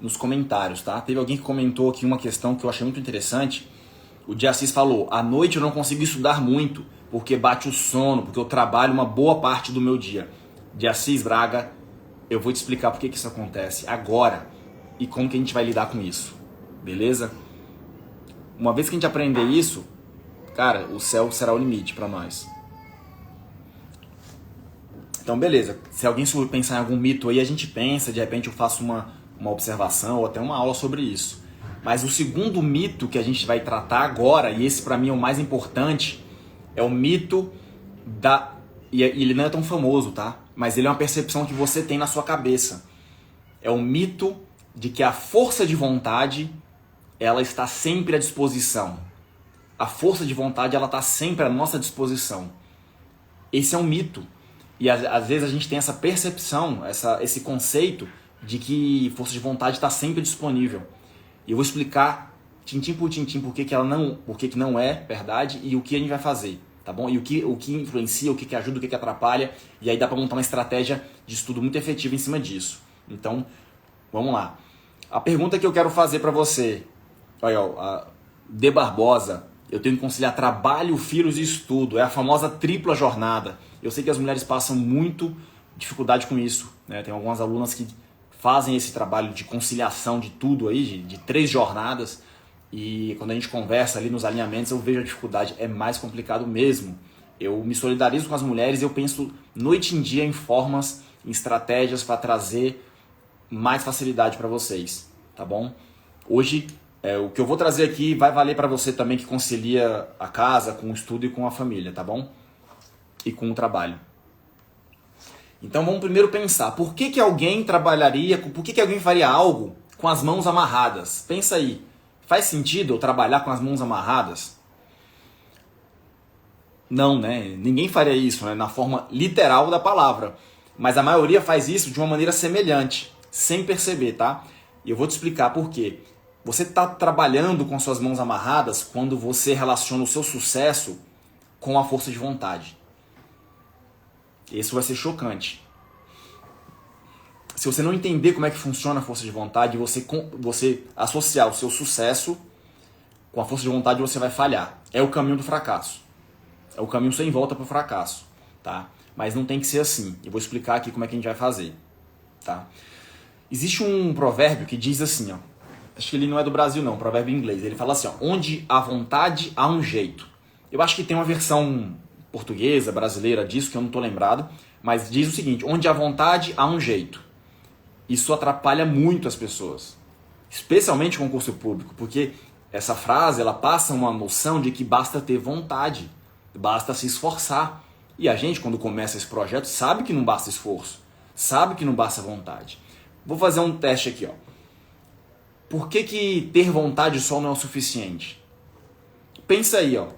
nos comentários, tá? Teve alguém que comentou aqui uma questão que eu achei muito interessante. O de Assis falou: à noite eu não consigo estudar muito, porque bate o sono, porque eu trabalho uma boa parte do meu dia. De Assis Braga, eu vou te explicar por que isso acontece agora e como que a gente vai lidar com isso, beleza? Uma vez que a gente aprender isso, cara, o céu será o limite para nós. Então, beleza. Se alguém pensar em algum mito aí, a gente pensa, de repente eu faço uma observação ou até uma aula sobre isso. Mas o segundo mito que a gente vai tratar agora, e esse para mim é o mais importante, é o mito da... E ele não é tão famoso, tá? Mas ele é uma percepção que você tem na sua cabeça. É o mito de que a força de vontade, ela está sempre à disposição. A força de vontade, ela está sempre à nossa disposição. Esse é um mito. E às vezes a gente tem essa percepção, esse conceito de que força de vontade está sempre disponível. E eu vou explicar tintim por tintim por que que não é verdade e o que a gente vai fazer, tá bom? E o que influencia, o que ajuda, o que atrapalha. E aí dá para montar uma estratégia de estudo muito efetiva em cima disso. Então, vamos lá. A pergunta que eu quero fazer para você, olha, a D. Barbosa: eu tenho que conciliar trabalho, filhos e estudo. É a famosa tripla jornada. Eu sei que as mulheres passam muito dificuldade com isso, né? Tem algumas alunas que fazem esse trabalho de conciliação de tudo aí, de 3 jornadas. E quando a gente conversa ali nos alinhamentos, eu vejo a dificuldade. É mais complicado mesmo. Eu me solidarizo com as mulheres e eu penso noite e dia em formas, em estratégias para trazer mais facilidade para vocês, tá bom? Hoje, o que eu vou trazer aqui vai valer para você também que concilia a casa com o estudo e com a família, tá bom? E com o trabalho. Então vamos primeiro pensar, por que alguém trabalharia, por que alguém faria algo com as mãos amarradas? Pensa aí, faz sentido eu trabalhar com as mãos amarradas? Não, né? Ninguém faria isso, né? Na forma literal da palavra. Mas a maioria faz isso de uma maneira semelhante, sem perceber, tá? E eu vou te explicar por quê. Você está trabalhando com suas mãos amarradas quando você relaciona o seu sucesso com a força de vontade. Isso vai ser chocante. Se você não entender como é que funciona a força de vontade, você associar o seu sucesso com a força de vontade, você vai falhar. É o caminho do fracasso. É o caminho sem volta para o fracasso, tá? Mas não tem que ser assim. Eu vou explicar aqui como é que a gente vai fazer, tá? Existe um provérbio que diz assim, ó. Acho que ele não é do Brasil não, um provérbio em inglês. Ele fala assim, ó: onde há vontade, há um jeito. Eu acho que tem uma versão portuguesa, brasileira disso, que eu não estou lembrado, mas diz o seguinte: onde há vontade, há um jeito. Isso atrapalha muito as pessoas, especialmente com o concurso público, porque essa frase ela passa uma noção de que basta ter vontade, basta se esforçar. E a gente, quando começa esse projeto, sabe que não basta esforço, sabe que não basta vontade. Vou fazer um teste aqui, ó. Por que ter vontade só não é o suficiente? Pensa aí, ó.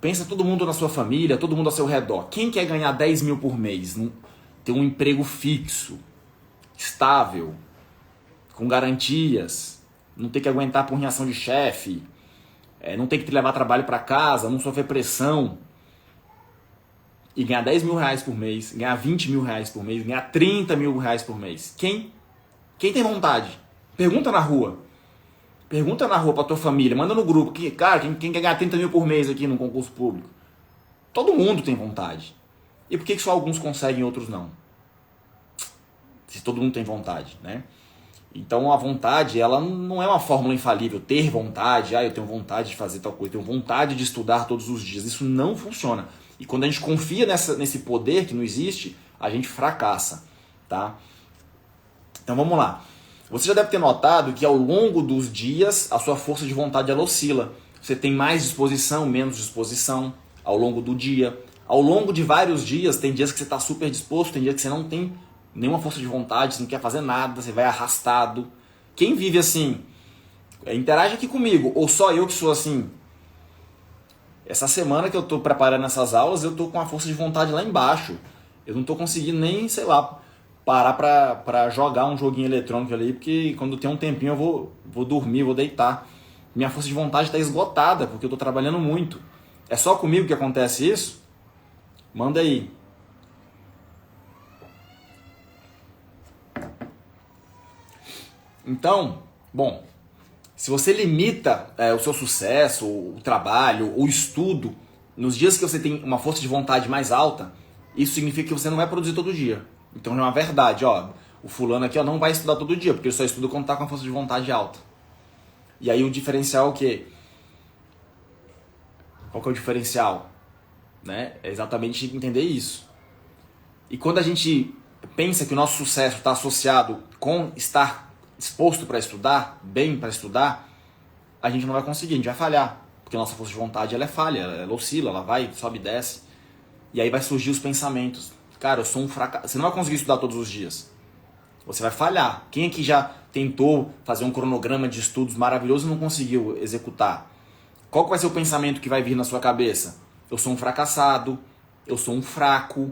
Pensa todo mundo na sua família, todo mundo ao seu redor. Quem quer ganhar 10 mil por mês? Ter um emprego fixo, estável, com garantias, não ter que aguentar porrinhação de chefe, não ter que levar trabalho para casa, não sofrer pressão, e ganhar 10 mil reais por mês, ganhar 20 mil reais por mês, ganhar 30 mil reais por mês. Quem tem vontade? Pergunta na rua. Pergunta na rua pra tua família, manda no grupo. Cara, quem quer ganhar 30 mil por mês aqui no concurso público? Todo mundo tem vontade. E por que só alguns conseguem e outros não? Se todo mundo tem vontade, né? Então a vontade, ela não é uma fórmula infalível. Ter vontade, eu tenho vontade de fazer tal coisa, eu tenho vontade de estudar todos os dias. Isso não funciona. E quando a gente confia nesse poder que não existe, a gente fracassa, tá? Então vamos lá. Você já deve ter notado que ao longo dos dias a sua força de vontade ela oscila. Você tem mais disposição, menos disposição ao longo do dia. Ao longo de vários dias, tem dias que você está super disposto, tem dias que você não tem nenhuma força de vontade, você não quer fazer nada, você vai arrastado. Quem vive assim, interage aqui comigo, ou só eu que sou assim? Essa semana que eu estou preparando essas aulas, eu estou com a força de vontade lá embaixo. Eu não estou conseguindo nem, sei lá, parar para jogar um joguinho eletrônico ali, porque quando tem um tempinho eu vou dormir, vou deitar. Minha força de vontade está esgotada, porque eu estou trabalhando muito. É só comigo que acontece isso? Manda aí. Então, bom, se você limita o seu sucesso, o trabalho, o estudo, nos dias que você tem uma força de vontade mais alta, isso significa que você não vai produzir todo dia. Então é uma verdade, ó, o fulano aqui ó, não vai estudar todo dia, porque ele só estuda quando está com a força de vontade alta. E aí o diferencial é o quê? Qual que é o diferencial? Né? É exatamente entender isso. E quando a gente pensa que o nosso sucesso está associado com estar disposto para estudar, bem para estudar, a gente não vai conseguir, a gente vai falhar. Porque a nossa força de vontade ela é falha, ela oscila, ela vai, sobe e desce. E aí vai surgir os pensamentos. Cara, eu sou um fracasso. Você não vai conseguir estudar todos os dias. Você vai falhar. Quem aqui já tentou fazer um cronograma de estudos maravilhoso e não conseguiu executar? Qual que vai ser o pensamento que vai vir na sua cabeça? Eu sou um fracassado, eu sou um fraco,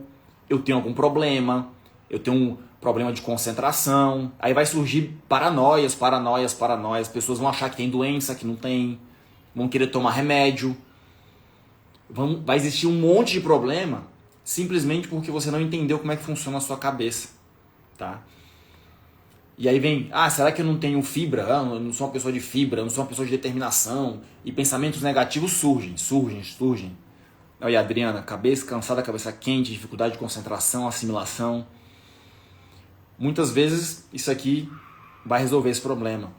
eu tenho algum problema, eu tenho um problema de concentração. Aí vai surgir paranoias. Pessoas vão achar que tem doença, que não tem, vão querer tomar remédio. Vai existir um monte de problema simplesmente porque você não entendeu como é que funciona a sua cabeça. Tá? E aí vem, será que eu não tenho fibra? Eu não sou uma pessoa de fibra, eu não sou uma pessoa de determinação. E pensamentos negativos surgem. Olha, Adriana, cabeça cansada, cabeça quente, dificuldade de concentração, assimilação. Muitas vezes isso aqui vai resolver esse problema.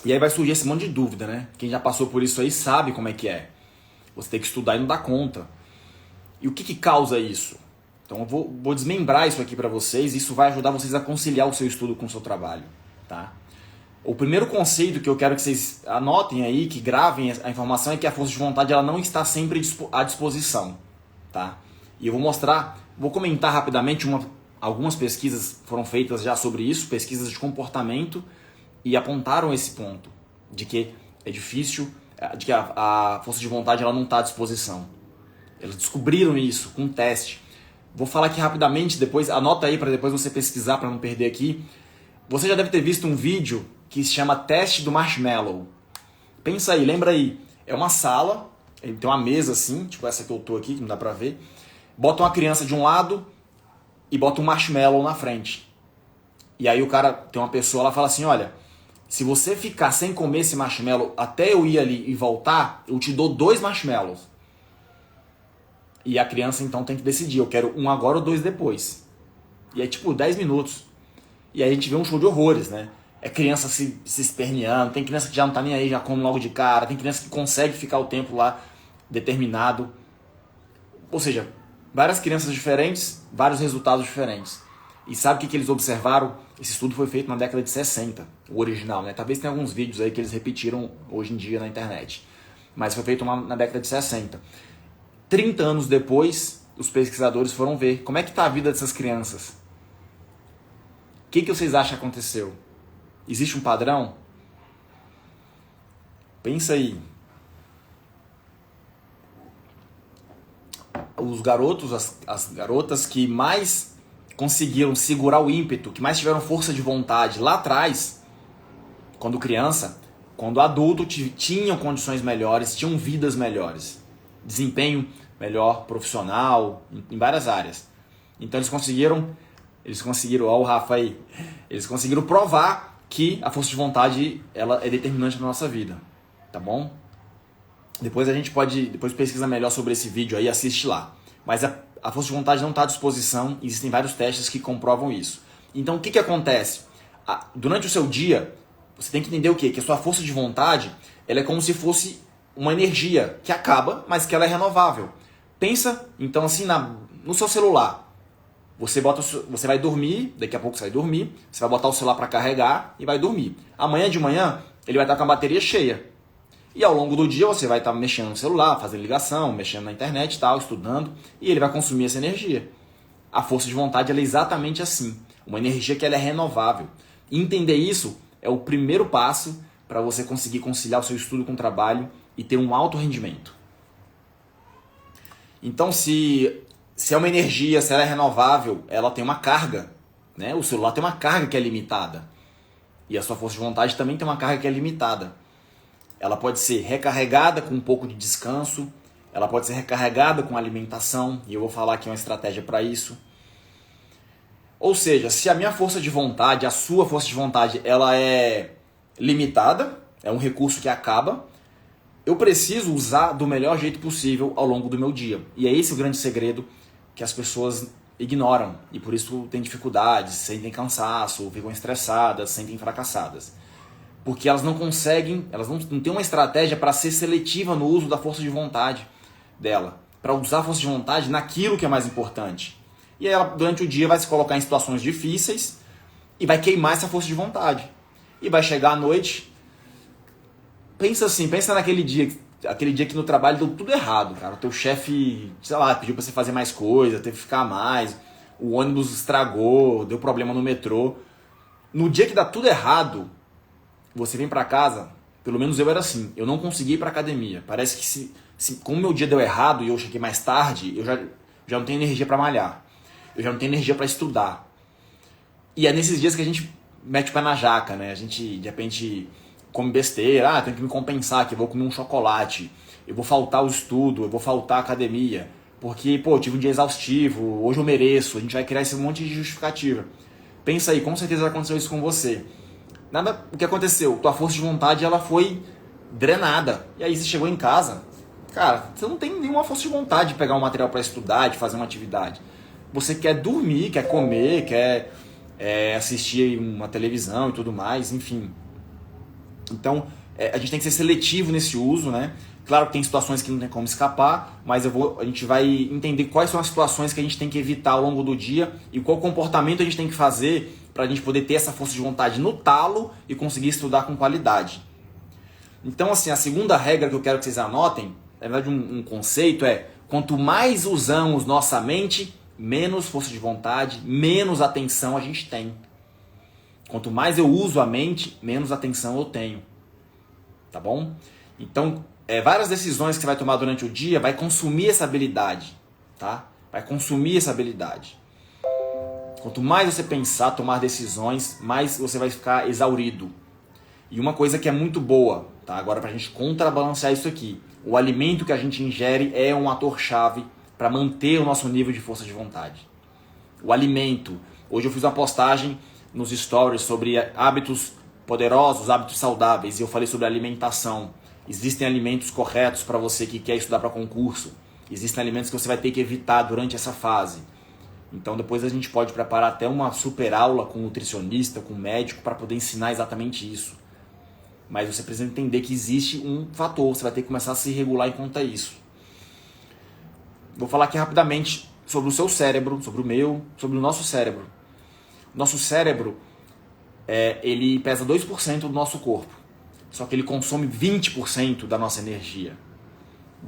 E aí vai surgir esse monte de dúvida, né? Quem já passou por isso aí sabe como é que é. Você tem que estudar e não dá conta. E o que causa isso? Então eu vou desmembrar isso aqui para vocês. Isso vai ajudar vocês a conciliar o seu estudo com o seu trabalho. Tá? O primeiro conceito que eu quero que vocês anotem aí, que gravem a informação, é que a força de vontade ela não está sempre à disposição. Tá? E eu vou comentar rapidamente algumas pesquisas foram feitas já sobre isso, pesquisas de comportamento, e apontaram esse ponto, de que é difícil, de que a força de vontade ela não está à disposição. Eles descobriram isso com um teste. Vou falar aqui rapidamente, depois anota aí para depois você pesquisar para não perder aqui. Você já deve ter visto um vídeo que se chama Teste do Marshmallow. Pensa aí, lembra aí, é uma sala, tem uma mesa assim, tipo essa que eu tô aqui, que não dá pra ver. Bota uma criança de um lado e bota um marshmallow na frente. E aí o cara, tem uma pessoa lá, fala assim, olha, se você ficar sem comer esse marshmallow até eu ir ali e voltar, eu te dou 2 marshmallows. E a criança então tem que decidir, eu quero um agora ou 2 depois. E é tipo 10 minutos. E aí a gente vê um show de horrores, né? É criança se esperneando, tem criança que já não tá nem aí, já come logo de cara, tem criança que consegue ficar o tempo lá determinado. Ou seja, várias crianças diferentes, vários resultados diferentes. E sabe o que eles observaram? Esse estudo foi feito na década de 60, o original, né? Talvez tenha alguns vídeos aí que eles repetiram hoje em dia na internet. Mas foi feito na década de 60. 30 anos depois, os pesquisadores foram ver como é que está a vida dessas crianças. O que vocês acham que aconteceu? Existe um padrão? Pensa aí. Os garotos, as garotas que mais conseguiram segurar o ímpeto, que mais tiveram força de vontade lá atrás, quando criança, quando adulto, tinham condições melhores, tinham vidas melhores, desempenho melhor, profissional, em várias áreas. Então eles conseguiram, ó o Rafa aí, eles conseguiram provar que a força de vontade ela é determinante na nossa vida, tá bom? Depois pesquisa melhor sobre esse vídeo aí, assiste lá. Mas a força de vontade não está à disposição, existem vários testes que comprovam isso. Então o que acontece? Durante o seu dia, você tem que entender o quê? Que a sua força de vontade ela é como se fosse uma energia que acaba, mas que ela é renovável. Pensa, então, assim, no seu celular. Você vai dormir, daqui a pouco você vai dormir, você vai botar o celular para carregar e vai dormir. Amanhã de manhã, ele vai estar com a bateria cheia. E ao longo do dia você vai estar mexendo no celular, fazendo ligação, mexendo na internet e tal, estudando, e ele vai consumir essa energia. A força de vontade ela é exatamente assim, uma energia que ela é renovável. E entender isso é o primeiro passo para você conseguir conciliar o seu estudo com o trabalho e ter um alto rendimento. Então, se é uma energia, se ela é renovável, ela tem uma carga, né? O celular tem uma carga que é limitada. E a sua força de vontade também tem uma carga que é limitada. Ela pode ser recarregada com um pouco de descanso, ela pode ser recarregada com alimentação, e eu vou falar aqui uma estratégia para isso. Ou seja, se a minha força de vontade, a sua força de vontade, ela é limitada, é um recurso que acaba, eu preciso usar do melhor jeito possível ao longo do meu dia. E é esse o grande segredo que as pessoas ignoram. E por isso têm dificuldades, sentem cansaço, ficam estressadas, sentem fracassadas. Porque elas não conseguem, elas não têm uma estratégia para ser seletiva no uso da força de vontade dela. Para usar a força de vontade naquilo que é mais importante. E aí ela, durante o dia, vai se colocar em situações difíceis e vai queimar essa força de vontade. E vai chegar à noite. Pensa assim, pensa naquele dia que no trabalho deu tudo errado, cara. O teu chefe, sei lá, pediu pra você fazer mais coisa, teve que ficar mais, o ônibus estragou, deu problema no metrô. No dia que dá tudo errado, você vem pra casa, pelo menos eu era assim, eu não consegui ir pra academia. Parece que como o meu dia deu errado e eu cheguei mais tarde, eu já não tenho energia pra malhar. Eu já não tenho energia pra estudar. E é nesses dias que a gente mete o pé na jaca, né? A gente, de repente, come besteira, tenho que me compensar aqui, vou comer um chocolate, eu vou faltar o estudo, eu vou faltar a academia, porque, eu tive um dia exaustivo, hoje eu mereço, a gente vai criar esse monte de justificativa. Pensa aí, com certeza aconteceu isso com você. O que aconteceu? Tua força de vontade, ela foi drenada. E aí você chegou em casa, cara, você não tem nenhuma força de vontade de pegar um material para estudar, de fazer uma atividade. Você quer dormir, quer comer, quer assistir uma televisão e tudo mais, enfim. Então, a gente tem que ser seletivo nesse uso, né? Claro que tem situações que não tem como escapar, mas a gente vai entender quais são as situações que a gente tem que evitar ao longo do dia e qual comportamento a gente tem que fazer para a gente poder ter essa força de vontade no talo e conseguir estudar com qualidade. Então, assim, a segunda regra que eu quero que vocês anotem, na verdade um conceito quanto mais usamos nossa mente, menos força de vontade, menos atenção a gente tem. Quanto mais eu uso a mente, menos atenção eu tenho. Tá bom? Então, várias decisões que você vai tomar durante o dia vai consumir essa habilidade. Tá? Vai consumir essa habilidade. Quanto mais você pensar, tomar decisões, mais você vai ficar exaurido. E uma coisa que é muito boa, tá? Agora pra gente contrabalancear isso aqui. O alimento que a gente ingere é um ator-chave para manter o nosso nível de força de vontade. O alimento. Hoje eu fiz uma postagem nos stories sobre hábitos poderosos, hábitos saudáveis, e eu falei sobre alimentação. Existem alimentos corretos para você que quer estudar para concurso. Existem alimentos que você vai ter que evitar durante essa fase. Então depois a gente pode preparar até uma super aula com um nutricionista, com um médico, para poder ensinar exatamente isso. Mas você precisa entender que existe um fator, você vai ter que começar a se regular enquanto é isso. Vou falar aqui rapidamente sobre o seu cérebro, sobre o meu, sobre o nosso cérebro. Nosso cérebro, ele pesa 2% do nosso corpo, só que ele consome 20% da nossa energia.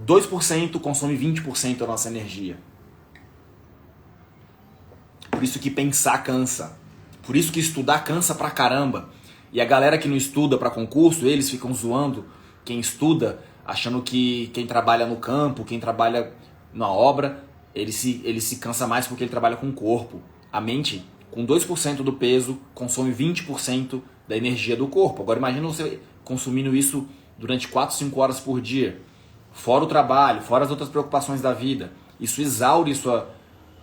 2% consome 20% da nossa energia. Por isso que pensar cansa. Por isso que estudar cansa pra caramba. E a galera que não estuda para concurso, eles ficam zoando quem estuda, achando que quem trabalha no campo, quem trabalha na obra, ele se cansa mais porque ele trabalha com o corpo. A mente, com 2% do peso, consome 20% da energia do corpo. Agora imagina você consumindo isso durante 4, 5 horas por dia. Fora o trabalho, fora as outras preocupações da vida. Isso exaure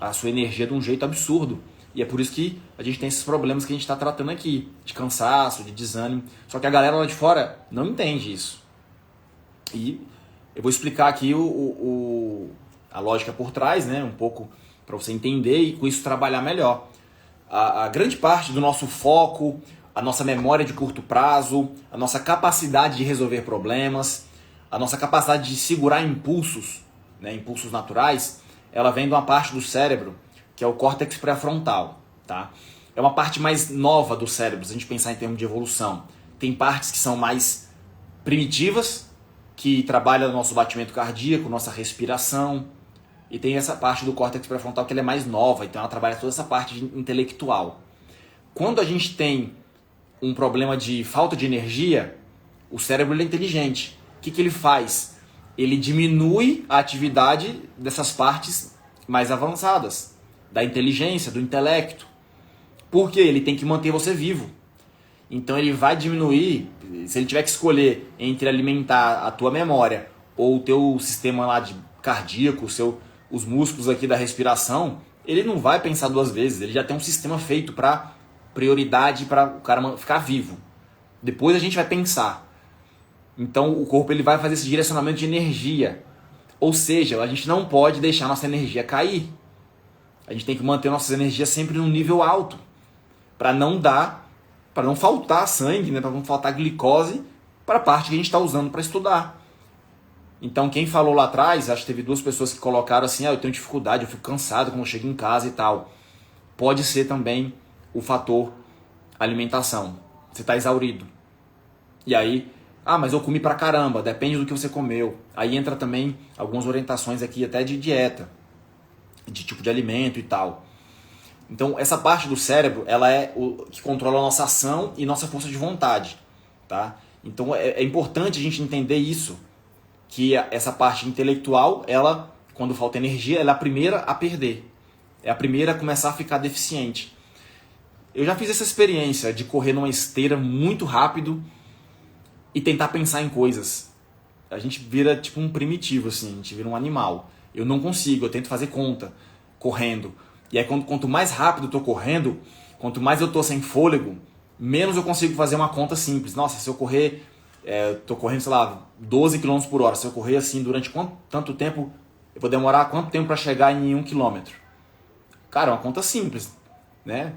a sua energia de um jeito absurdo. E é por isso que a gente tem esses problemas que a gente está tratando aqui. De cansaço, de desânimo. Só que a galera lá de fora não entende isso. E eu vou explicar aqui a lógica por trás, né? Um pouco para você entender e com isso trabalhar melhor. A grande parte do nosso foco, a nossa memória de curto prazo, a nossa capacidade de resolver problemas, a nossa capacidade de segurar impulsos, né, impulsos naturais, ela vem de uma parte do cérebro, que é o córtex pré-frontal. Tá? É uma parte mais nova do cérebro, se a gente pensar em termos de evolução. Tem partes que são mais primitivas, que trabalham o nosso batimento cardíaco, nossa respiração, e tem essa parte do córtex pré-frontal que ela é mais nova, então ela trabalha toda essa parte intelectual. Quando a gente tem um problema de falta de energia, o cérebro ele é inteligente. O que ele faz? Ele diminui a atividade dessas partes mais avançadas, da inteligência, do intelecto. Porque ele tem que manter você vivo. Então ele vai diminuir, se ele tiver que escolher entre alimentar a tua memória ou o teu sistema lá de cardíaco, os músculos aqui da respiração, ele não vai pensar duas vezes, ele já tem um sistema feito para prioridade, para o cara ficar vivo. Depois a gente vai pensar. Então o corpo ele vai fazer esse direcionamento de energia. Ou seja, a gente não pode deixar nossa energia cair. A gente tem que manter nossas energias sempre num nível alto. Para não faltar sangue, né? Para não faltar glicose para a parte que a gente está usando para estudar. Então quem falou lá atrás, acho que teve duas pessoas que colocaram assim, eu tenho dificuldade, eu fico cansado quando eu chego em casa e tal. Pode ser também o fator alimentação. Você está exaurido. E aí, mas eu comi pra caramba, depende do que você comeu. Aí entra também algumas orientações aqui até de dieta, de tipo de alimento e tal. Então essa parte do cérebro, ela é o que controla a nossa ação e nossa força de vontade, tá? Então é importante a gente entender isso, que essa parte intelectual, ela, quando falta energia, ela é a primeira a perder. É a primeira a começar a ficar deficiente. Eu já fiz essa experiência de correr numa esteira muito rápido e tentar pensar em coisas. A gente vira tipo um primitivo, assim, a gente vira um animal. Eu não consigo, eu tento fazer conta, correndo. E aí quanto mais rápido eu tô correndo, quanto mais eu tô sem fôlego, menos eu consigo fazer uma conta simples. Nossa, se eu correr, tô correndo, sei lá, 12 km por hora. Se eu correr assim durante tanto tempo, eu vou demorar quanto tempo para chegar em 1 km? Cara, é uma conta simples, né?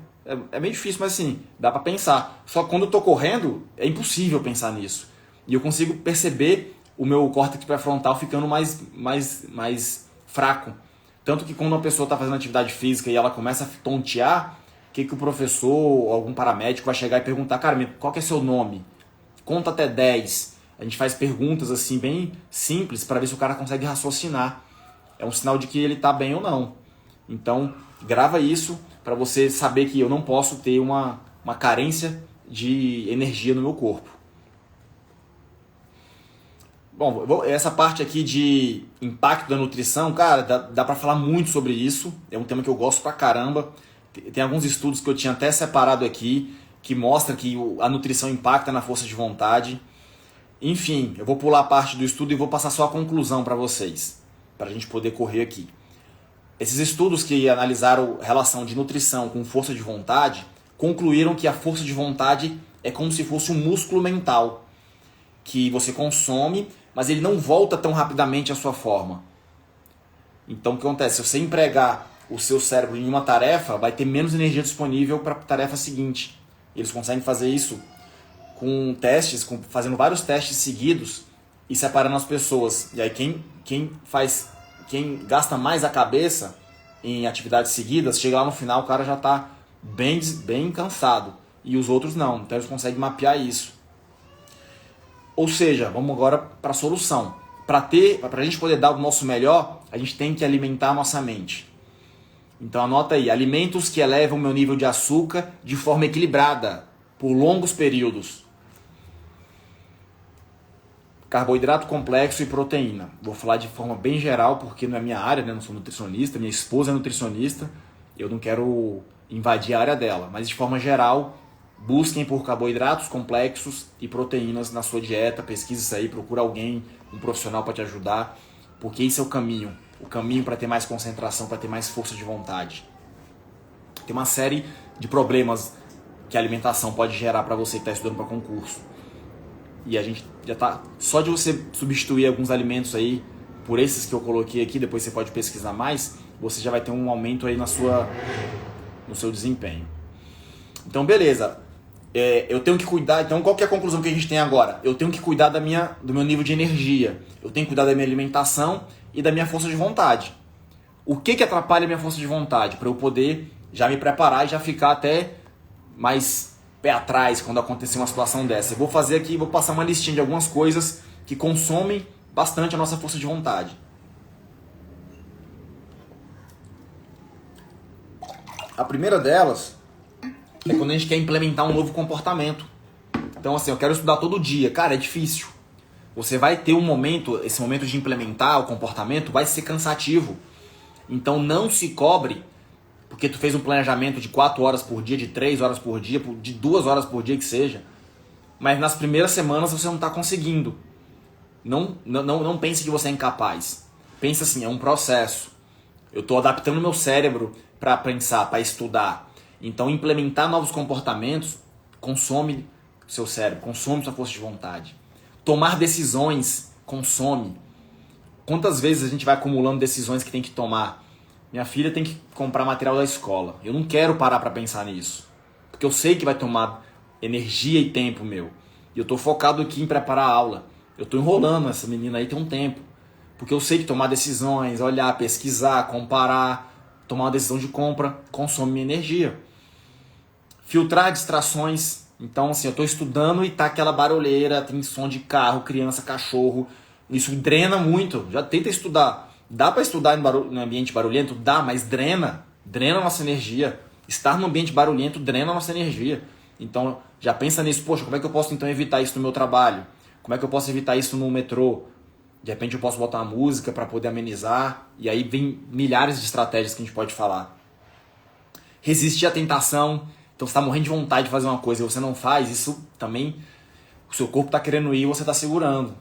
É meio difícil, mas assim, dá para pensar. Só que quando eu tô correndo, é impossível pensar nisso. E eu consigo perceber o meu córtex pré-frontal ficando mais fraco. Tanto que quando uma pessoa está fazendo atividade física e ela começa a tontear, o que o professor ou algum paramédico vai chegar e perguntar, cara, qual que é seu nome? Conta até 10. A gente faz perguntas assim bem simples para ver se o cara consegue raciocinar. É um sinal de que ele está bem ou não. Então, grava isso para você saber que eu não posso ter uma carência de energia no meu corpo. Bom, essa parte aqui de impacto da nutrição, cara, dá para falar muito sobre isso. É um tema que eu gosto pra caramba. Tem alguns estudos que eu tinha até separado aqui que mostram que a nutrição impacta na força de vontade. Enfim, eu vou pular a parte do estudo e vou passar só a conclusão para vocês, para a gente poder correr aqui. Esses estudos que analisaram a relação de nutrição com força de vontade concluíram que a força de vontade é como se fosse um músculo mental que você consome, mas ele não volta tão rapidamente à sua forma. Então o que acontece? Se você empregar o seu cérebro em uma tarefa, vai ter menos energia disponível para a tarefa seguinte. Eles conseguem fazer isso com testes, fazendo vários testes seguidos e separando as pessoas. E aí quem gasta mais a cabeça em atividades seguidas, chega lá no final, o cara já está bem cansado. E os outros não. Então eles conseguem mapear isso. Ou seja, vamos agora para a solução. Para a gente poder dar o nosso melhor, a gente tem que alimentar a nossa mente. Então anota aí, alimentos que elevam o meu nível de açúcar de forma equilibrada, por longos períodos. Carboidrato complexo e proteína. Vou falar de forma bem geral, porque não é minha área, né? Eu não sou nutricionista, minha esposa é nutricionista, eu não quero invadir a área dela, mas de forma geral, busquem por carboidratos complexos e proteínas na sua dieta, pesquise isso aí, procura alguém, um profissional para te ajudar, porque esse é o caminho para ter mais concentração, para ter mais força de vontade. Tem uma série de problemas que a alimentação pode gerar para você que está estudando para concurso. E a gente já tá, só de você substituir alguns alimentos aí por esses que eu coloquei aqui, depois você pode pesquisar mais, você já vai ter um aumento aí no seu desempenho. Então beleza, eu tenho que cuidar. Então qual que é a conclusão que a gente tem agora? Eu tenho que cuidar do meu nível de energia, eu tenho que cuidar da minha alimentação e da minha força de vontade. O que atrapalha a minha força de vontade? Para eu poder já me preparar e já ficar até mais pé atrás quando acontecer uma situação dessa. Eu vou fazer aqui, vou passar uma listinha de algumas coisas que consomem bastante a nossa força de vontade. A primeira delas é quando a gente quer implementar um novo comportamento. Então assim, eu quero estudar todo dia. Cara, é difícil. Você vai ter esse momento de implementar o comportamento vai ser cansativo. Então não se cobre porque tu fez um planejamento de 4 horas por dia, de 3 horas por dia, de 2 horas por dia que seja. Mas nas primeiras semanas você não está conseguindo. Não pense que você é incapaz. Pense assim, é um processo. Eu estou adaptando meu cérebro para pensar, para estudar. Então, implementar novos comportamentos consome seu cérebro, consome sua força de vontade. Tomar decisões consome. Quantas vezes a gente vai acumulando decisões que tem que tomar? Minha filha tem que comprar material da escola. Eu não quero parar para pensar nisso, porque eu sei que vai tomar energia e tempo meu. E eu estou focado aqui em preparar a aula. Eu estou enrolando essa menina aí tem um tempo, porque eu sei que tomar decisões, olhar, pesquisar, comparar, tomar uma decisão de compra consome minha energia. Filtrar distrações. Então, assim, eu estou estudando e tá aquela barulheira, tem som de carro, criança, cachorro. Isso drena muito. Já tenta estudar. Dá para estudar em ambiente barulhento? Dá, mas drena. Drena a nossa energia. Estar no ambiente barulhento drena a nossa energia. Então, já pensa nisso. Poxa, como é que eu posso então evitar isso no meu trabalho? Como é que eu posso evitar isso no metrô? De repente eu posso botar uma música para poder amenizar. E aí vem milhares de estratégias que a gente pode falar. Resistir à tentação. Então você está morrendo de vontade de fazer uma coisa e você não faz. Isso também, o seu corpo está querendo ir e você está segurando.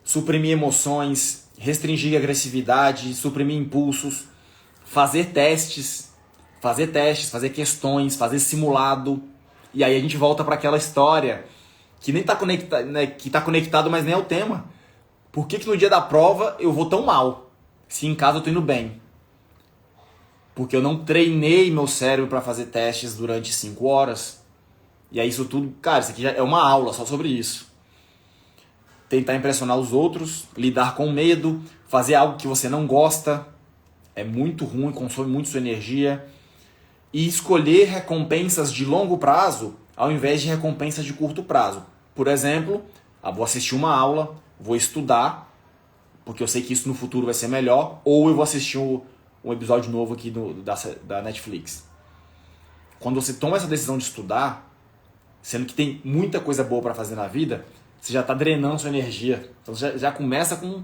Suprimir emoções, restringir a agressividade, suprimir impulsos. Fazer testes, fazer questões, fazer simulado. E aí a gente volta para aquela história que nem está conectado, né, que está conectado, mas nem é o tema. Por que no dia da prova eu vou tão mal, se em casa eu estou indo bem? Porque eu não treinei meu cérebro para fazer testes durante 5 horas. E aí isso tudo, cara, isso aqui já é uma aula só sobre isso. Tentar impressionar os outros, lidar com medo, fazer algo que você não gosta, é muito ruim, consome muito sua energia. E escolher recompensas de longo prazo ao invés de recompensas de curto prazo. Por exemplo, vou assistir uma aula, vou estudar, porque eu sei que isso no futuro vai ser melhor, ou eu vou assistir um episódio novo aqui da Netflix. Quando você toma essa decisão de estudar, sendo que tem muita coisa boa para fazer na vida, você já está drenando sua energia. Então você já começa com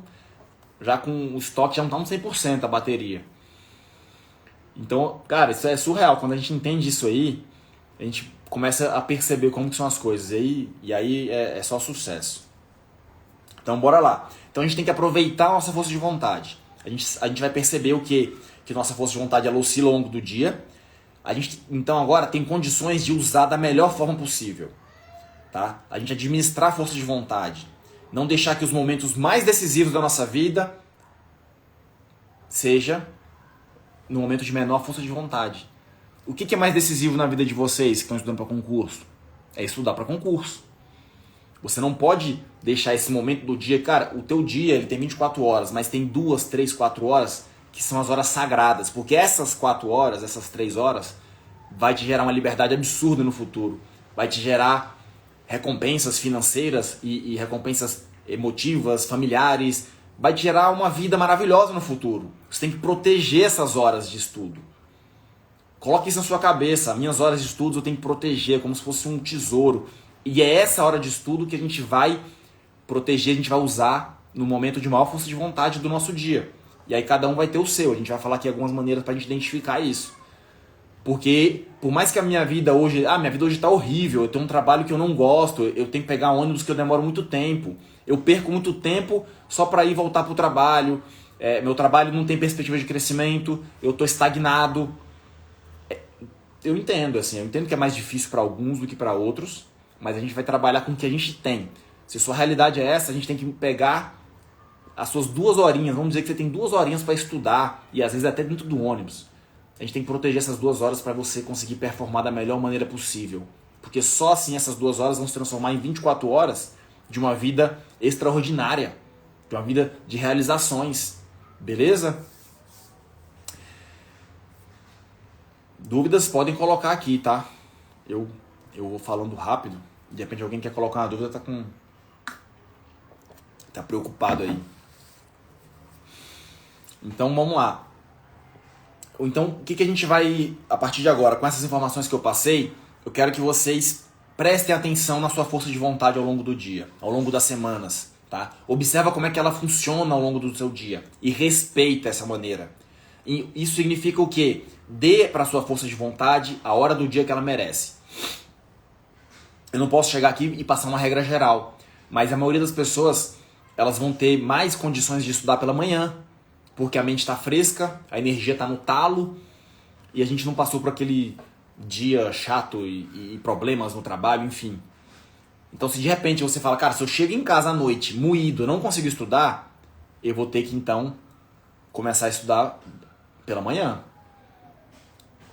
o estoque, já não está no 100% a bateria. Então, cara, isso é surreal. Quando a gente entende isso aí, a gente começa a perceber como que são as coisas. E aí é só sucesso. Então, bora lá. Então, a gente tem que aproveitar a nossa força de vontade. A gente vai perceber o quê? Que nossa força de vontade ela oscila ao longo do dia. A gente, então, agora tem condições de usar da melhor forma possível. Tá? A gente administrar a força de vontade. Não deixar que os momentos mais decisivos da nossa vida seja no momento de menor força de vontade. O que é mais decisivo na vida de vocês que estão estudando para concurso? É estudar para concurso. Você não pode deixar esse momento do dia... Cara, o teu dia ele tem 24 horas, mas tem 2, 3, 4 horas que são as horas sagradas. Porque essas 4 horas, essas 3 horas, vai te gerar uma liberdade absurda no futuro. Vai te gerar recompensas financeiras e recompensas emotivas, familiares. Vai te gerar uma vida maravilhosa no futuro. Você tem que proteger essas horas de estudo. Coloque isso na sua cabeça. Minhas horas de estudo eu tenho que proteger como se fosse um tesouro. E é essa hora de estudo que a gente vai proteger, a gente vai usar no momento de maior força de vontade do nosso dia. E aí cada um vai ter o seu. A gente vai falar aqui algumas maneiras para a gente identificar isso. Porque por mais que a minha vida hoje... minha vida hoje está horrível. Eu tenho um trabalho que eu não gosto. Eu tenho que pegar ônibus que eu demoro muito tempo. Eu perco muito tempo só para ir voltar para o trabalho. Meu trabalho não tem perspectiva de crescimento. Eu estou estagnado. Eu entendo, assim. Eu entendo que é mais difícil para alguns do que para outros. Mas a gente vai trabalhar com o que a gente tem. Se sua realidade é essa, a gente tem que pegar as suas 2 horinhas. Vamos dizer que você tem 2 horinhas para estudar. E às vezes até dentro do ônibus. A gente tem que proteger essas 2 horas para você conseguir performar da melhor maneira possível. Porque só assim essas 2 horas vão se transformar em 24 horas de uma vida extraordinária. De uma vida de realizações. Beleza? Dúvidas podem colocar aqui, tá? Eu vou falando rápido. De repente alguém quer colocar uma dúvida, tá preocupado aí. Então vamos lá. Então o que a gente vai, a partir de agora, com essas informações que eu passei, eu quero que vocês prestem atenção na sua força de vontade ao longo do dia, ao longo das semanas. Tá? Observa como é que ela funciona ao longo do seu dia e respeita essa maneira. E isso significa o quê? Dê para a sua força de vontade a hora do dia que ela merece. Eu não posso chegar aqui e passar uma regra geral, mas a maioria das pessoas elas vão ter mais condições de estudar pela manhã, porque a mente está fresca, a energia está no talo, e a gente não passou por aquele dia chato e problemas no trabalho, enfim. Então se de repente você fala, cara, se eu chego em casa à noite moído, eu não consigo estudar, eu vou ter que então começar a estudar pela manhã.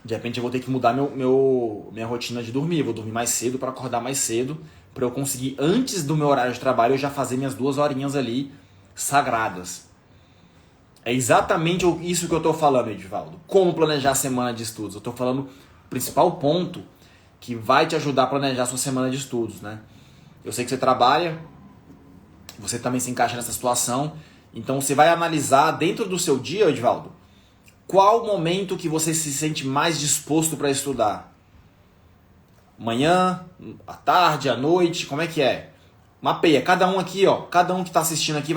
De repente eu vou ter que mudar minha rotina de dormir. Eu vou dormir mais cedo para acordar mais cedo, para eu conseguir, antes do meu horário de trabalho, eu já fazer minhas 2 horinhas ali sagradas. É exatamente isso que eu estou falando, Edivaldo. Como planejar a semana de estudos. Eu estou falando o principal ponto que vai te ajudar a planejar a sua semana de estudos, né? Eu sei que você trabalha, você também se encaixa nessa situação, então você vai analisar dentro do seu dia, Edivaldo, qual o momento que você se sente mais disposto para estudar? Manhã, à tarde, à noite, como é que é? Mapeia, cada um aqui, ó, cada um que está assistindo aqui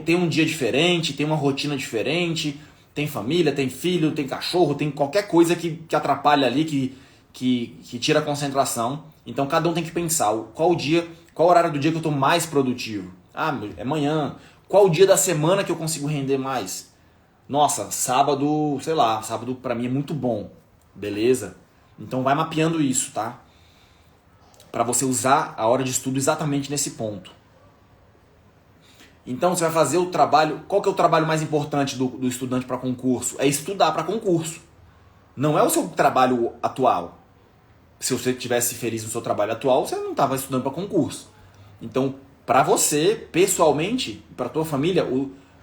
tem um dia diferente, tem uma rotina diferente, tem família, tem filho, tem cachorro, tem qualquer coisa que atrapalha ali, que tira a concentração. Então cada um tem que pensar qual horário do dia que eu estou mais produtivo. Ah, é manhã. Qual o dia da semana que eu consigo render mais? Nossa, sábado, sei lá, sábado pra mim é muito bom. Beleza? Então vai mapeando isso, tá? Pra você usar a hora de estudo exatamente nesse ponto. Então você vai fazer o trabalho. Qual que é o trabalho mais importante do estudante para concurso? É estudar para concurso. Não é o seu trabalho atual. Se você estivesse feliz no seu trabalho atual, você não estava estudando para concurso. Então, para você, pessoalmente, para tua família,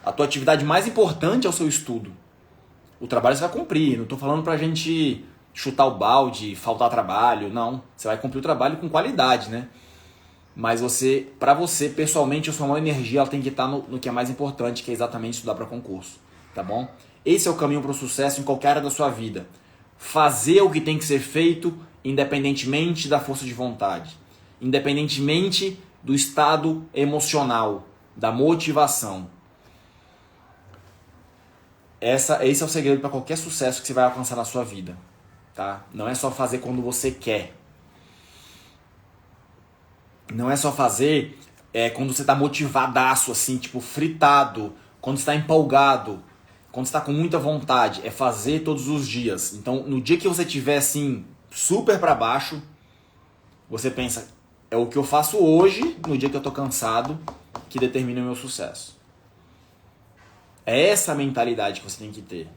a tua atividade mais importante é o seu estudo. O trabalho você vai cumprir. Não estou falando pra gente chutar o balde, faltar trabalho. Não. Você vai cumprir o trabalho com qualidade, né? Mas para você, pessoalmente, a sua maior energia ela tem que estar no que é mais importante, que é exatamente estudar para concurso. Tá bom? Esse é o caminho para o sucesso em qualquer área da sua vida. Fazer o que tem que ser feito, independentemente da força de vontade. Independentemente do estado emocional, da motivação. Esse é o segredo para qualquer sucesso que você vai alcançar na sua vida. Tá? Não é só fazer quando você quer. Não é só fazer quando você está motivadaço, assim, tipo fritado, quando você está empolgado, quando você está com muita vontade. É fazer todos os dias. Então, no dia que você estiver assim, super para baixo, você pensa, é o que eu faço hoje, no dia que eu estou cansado, que determina o meu sucesso. É essa a mentalidade que você tem que ter.